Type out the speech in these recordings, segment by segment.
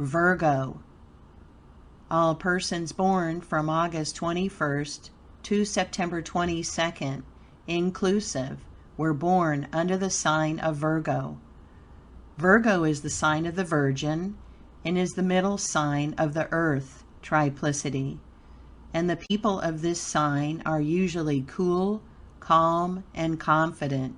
Virgo. All persons born from August 21st to September 22nd, inclusive, were born under the sign of Virgo. Virgo is the sign of the Virgin and is the middle sign of the Earth triplicity. And the people of this sign are usually cool, calm, and confident,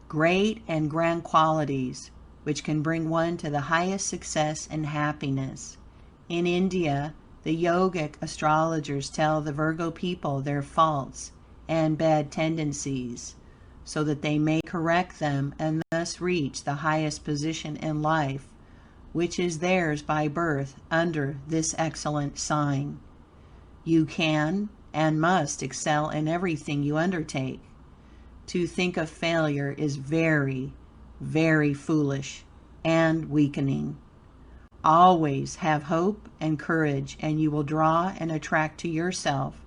great and grand qualities, which can bring one to the highest success and happiness. In India, the yogic astrologers tell the Virgo people their faults and bad tendencies, so that they may correct them and thus reach the highest position in life, which is theirs by birth under this excellent sign. You can and must excel in everything you undertake. To think of failure is very, very foolish and weakening. Always have hope and courage, and you will draw and attract to yourself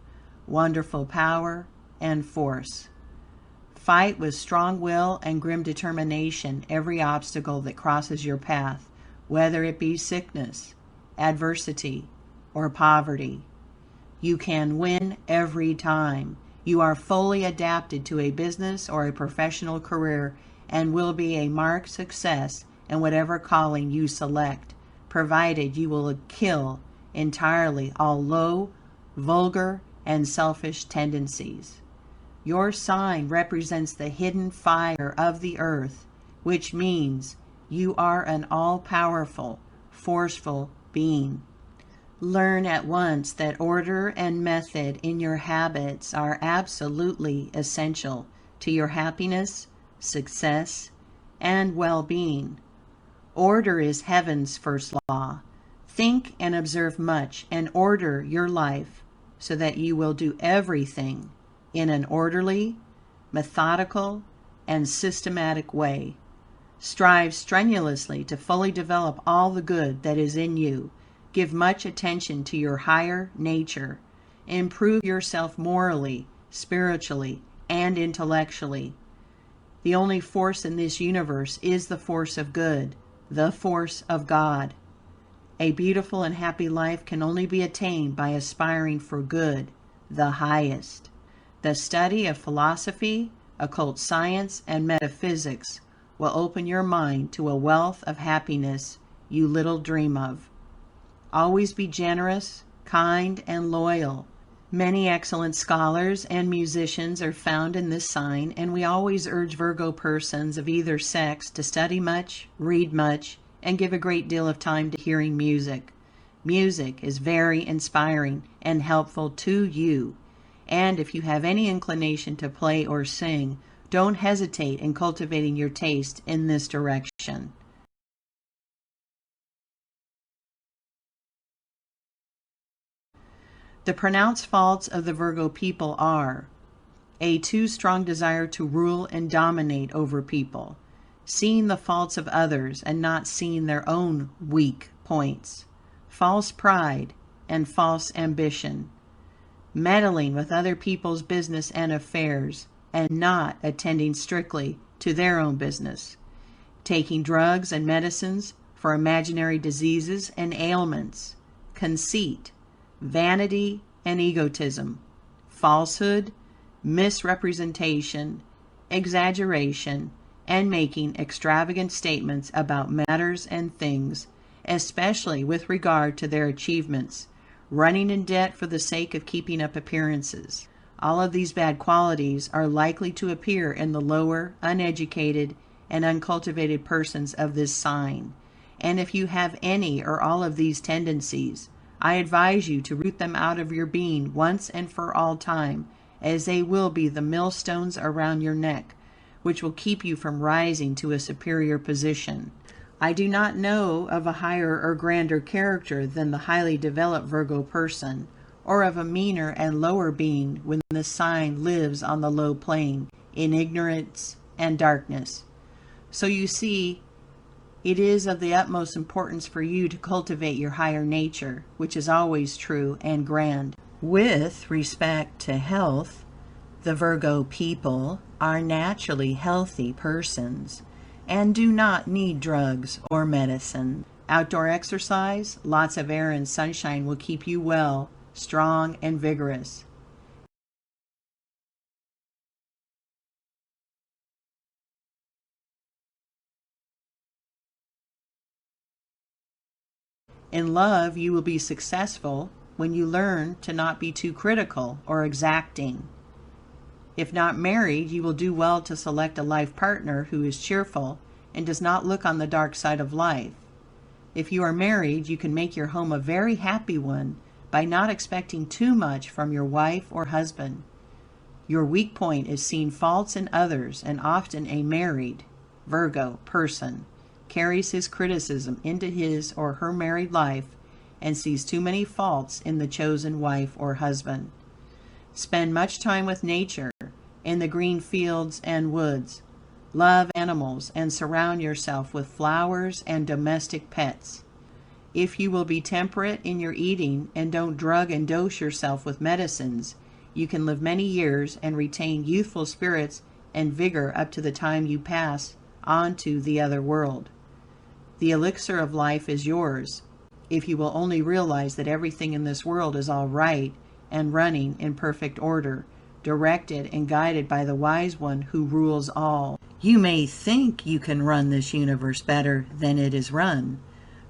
wonderful power and force. Fight with strong will and grim determination every obstacle that crosses your path, whether it be sickness, adversity, or poverty. You can win every time. You are fully adapted to a business or a professional career and will be a marked success in whatever calling you select, provided you will kill entirely all low, vulgar, and selfish tendencies. Your sign represents the hidden fire of the earth, which means you are an all-powerful, forceful being. Learn at once that order and method in your habits are absolutely essential to your happiness, success, and well-being. Order is heaven's first law. Think and observe much and order your life so that you will do everything in an orderly, methodical, and systematic way. Strive strenuously to fully develop all the good that is in you. Give much attention to your higher nature. Improve yourself morally, spiritually, and intellectually. The only force in this universe is the force of good, the force of God. A beautiful and happy life can only be attained by aspiring for good, the highest. The study of philosophy, occult science, and metaphysics will open your mind to a wealth of happiness you little dream of. Always be generous, kind, and loyal. Many excellent scholars and musicians are found in this sign, and we always urge Virgo persons of either sex to study much, read much, and give a great deal of time to hearing music. Music is very inspiring and helpful to you, and if you have any inclination to play or sing, don't hesitate in cultivating your taste in this direction. The pronounced faults of the Virgo people are a too strong desire to rule and dominate over people, seeing the faults of others and not seeing their own weak points, false pride and false ambition, meddling with other people's business and affairs and not attending strictly to their own business, taking drugs and medicines for imaginary diseases and ailments, conceit, vanity and egotism, falsehood, misrepresentation, exaggeration, and making extravagant statements about matters and things, especially with regard to their achievements, running in debt for the sake of keeping up appearances. All of these bad qualities are likely to appear in the lower, uneducated, and uncultivated persons of this sign. And if you have any or all of these tendencies, I advise you to root them out of your being once and for all time, as they will be the millstones around your neck, which will keep you from rising to a superior position. I do not know of a higher or grander character than the highly developed Virgo person, or of a meaner and lower being when the sign lives on the low plane, in ignorance and darkness. So you see, it is of the utmost importance for you to cultivate your higher nature, which is always true and grand. With respect to health, the Virgo people are naturally healthy persons and do not need drugs or medicine. Outdoor exercise, lots of air and sunshine will keep you well, strong, and vigorous. In love, you will be successful when you learn to not be too critical or exacting. If not married, you will do well to select a life partner who is cheerful and does not look on the dark side of life. If you are married, you can make your home a very happy one by not expecting too much from your wife or husband. Your weak point is seeing faults in others, and often a married Virgo person carries his criticism into his or her married life and sees too many faults in the chosen wife or husband. Spend much time with nature, in the green fields and woods. Love animals and surround yourself with flowers and domestic pets. If you will be temperate in your eating and don't drug and dose yourself with medicines, you can live many years and retain youthful spirits and vigor up to the time you pass on to the other world. The elixir of life is yours, if you will only realize that everything in this world is all right and running in perfect order, directed and guided by the wise one who rules all. You may think you can run this universe better than it is run,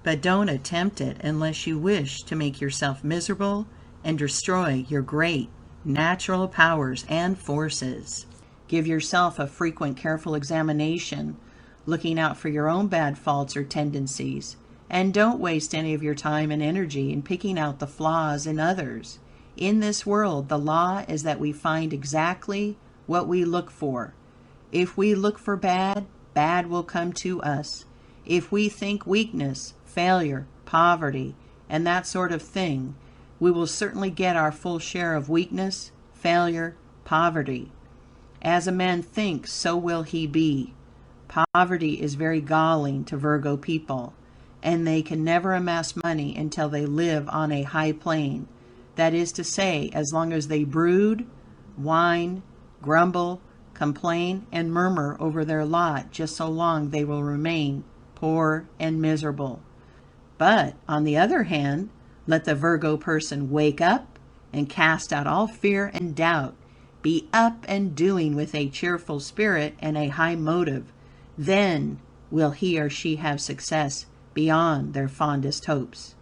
but don't attempt it unless you wish to make yourself miserable and destroy your great natural powers and forces. Give yourself a frequent, careful examination, looking out for your own bad faults or tendencies, and don't waste any of your time and energy in picking out the flaws in others. In this world, the law is that we find exactly what we look for. If we look for bad, bad will come to us. If we think weakness, failure, poverty, and that sort of thing, we will certainly get our full share of weakness, failure, poverty. As a man thinks, so will he be. Poverty is very galling to Virgo people, and they can never amass money until they live on a high plane. That is to say, as long as they brood, whine, grumble, complain, and murmur over their lot, just so long they will remain poor and miserable. But, on the other hand, let the Virgo person wake up and cast out all fear and doubt, be up and doing with a cheerful spirit and a high motive. Then will he or she have success beyond their fondest hopes.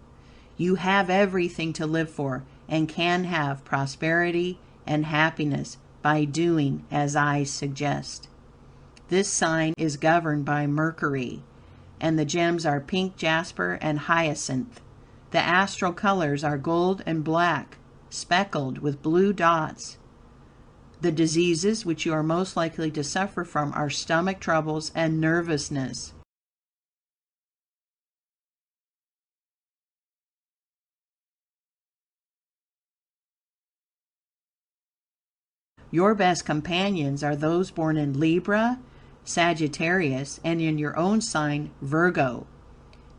You have everything to live for and can have prosperity and happiness by doing as I suggest. This sign is governed by Mercury, and the gems are pink jasper and hyacinth. The astral colors are gold and black, speckled with blue dots. The diseases which you are most likely to suffer from are stomach troubles and nervousness. Your best companions are those born in Libra, Sagittarius, and in your own sign, Virgo.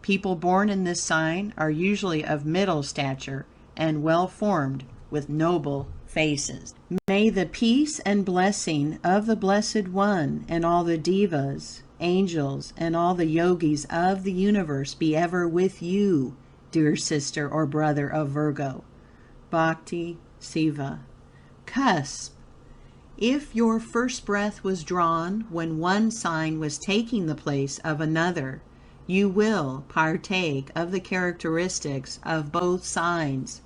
People born in this sign are usually of middle stature and well-formed, with noble faces. May the peace and blessing of the Blessed One and all the devas, angels, and all the yogis of the universe be ever with you, dear sister or brother of Virgo. Bhakti Siva. Cusp. If your first breath was drawn when one sign was taking the place of another, you will partake of the characteristics of both signs.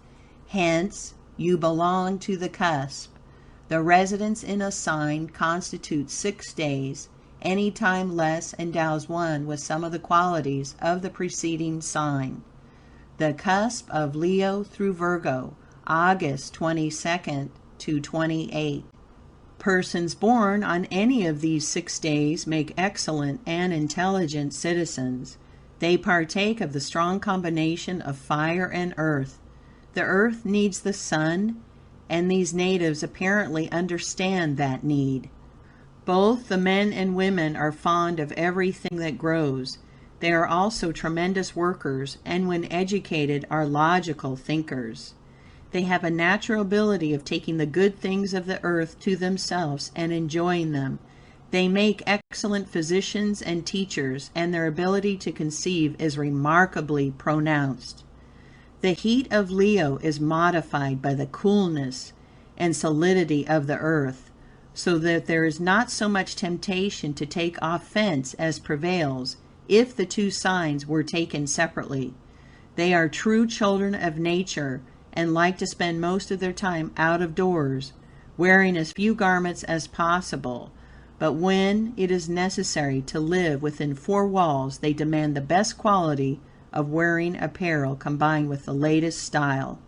Hence, you belong to the cusp. The residence in a sign constitutes 6 days. Any time less endows one with some of the qualities of the preceding sign. The cusp of Leo through Virgo, August 22nd to 28th. Persons born on any of these 6 days make excellent and intelligent citizens. They partake of the strong combination of fire and earth. The earth needs the sun, and these natives apparently understand that need. Both the men and women are fond of everything that grows. They are also tremendous workers, and when educated are logical thinkers. They have a natural ability of taking the good things of the earth to themselves and enjoying them. They make excellent physicians and teachers, and their ability to conceive is remarkably pronounced. The heat of Leo is modified by the coolness and solidity of the earth, so that there is not so much temptation to take offense as prevails if the two signs were taken separately. They are true children of nature and like to spend most of their time out of doors, wearing as few garments as possible. But when it is necessary to live within four walls, they demand the best quality of wearing apparel combined with the latest style.